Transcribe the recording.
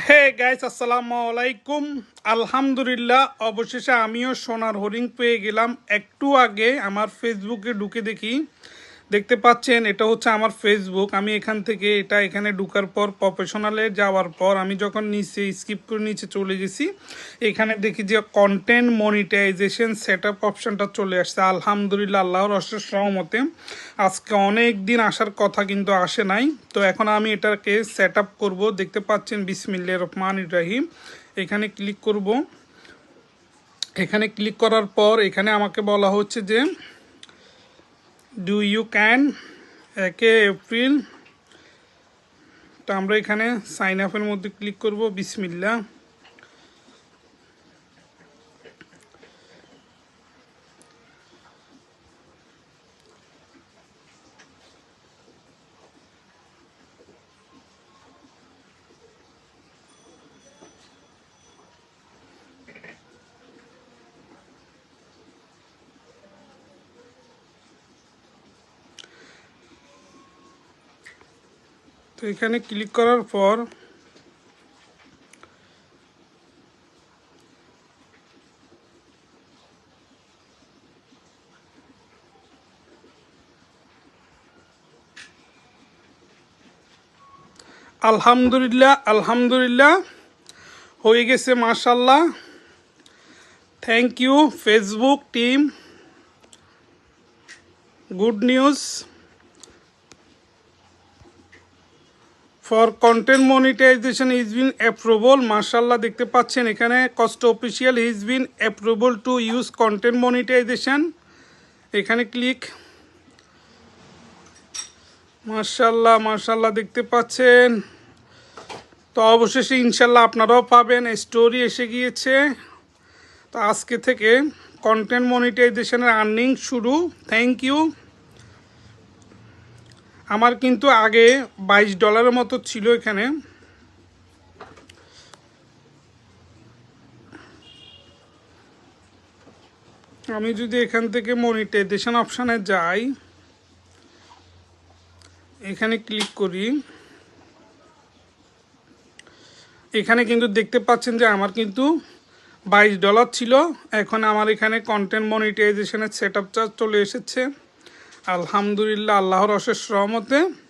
Hey guys, আসসালামু আলাইকুম। আলহামদুলিল্লাহ, অবশেষে আমিও সোনার হরিণ পেয়ে গেলাম। একটু আগে আমার ফেসবুকে ঢুকে দেখতে পাচ্ছেন, এটা হচ্ছে আমার ফেসবুক। আমি এখানে ঢুকার পর প্রফেশনালে যাওয়ার পর আমি যখন নিচে স্কিপ করে নিচে চলে গেছি, এখানে দেখি যে কন্টেন্ট মনিটাইজেশন সেট আপ অপশানটা চলে আসছে। আলহামদুলিল্লাহ, আল্লাহর অশেষ রহমতে আজকে অনেক দিন আসার কথা কিন্তু আসে নাই। তো এখন আমি এটাকে সেট আপ করবো। দেখতে পাচ্ছেন বিসমিল্লাহির রহমানির রহিম। এখানে ক্লিক করব। এখানে ক্লিক করার পর এখানে আমাকে বলা হচ্ছে যে ডু ইউ ক্যান 1 এপ্রিল। তো আমরা এখানে সাইন আপের মধ্যে ক্লিক করব। বিসমিল্লাহ। তো এখানে ক্লিক করার পর আলহামদুলিল্লাহ হয়ে গেছে, মাশাল্লাহ। Thank you Facebook team, good news for content monetisation is been approval. মাশাল্লাহ, দেখতে পাচ্ছেন এখানে cost official is been approval to use content monetisation. এখানে ক্লিক। মাশাল্লাহ দেখতে পাচ্ছেন। তো অবশেষে ইনশাল্লাহ আপনারাও পাবেন। স্টোরি এসে গিয়েছে। তো আজকে থেকে কন্টেন্ট মনিটাইজেশনের আর্নিং শুরু। থ্যাংক ইউ। আমার কিন্তু আগে $22 মতো ছিল এখানে। আমি যদি এখান থেকে মনিটাইজেশন অপশানে যাই, এখানে ক্লিক করি, এখানে কিন্তু দেখতে পাচ্ছেন যে আমার কিন্তু $22 ছিল। এখন আমার এখানে কন্টেন্ট মনিটাইজেশনের সেট আপটা চলে এসেছে। আলহামদুলিল্লাহ, আল্লাহর অশেষ রহমতে।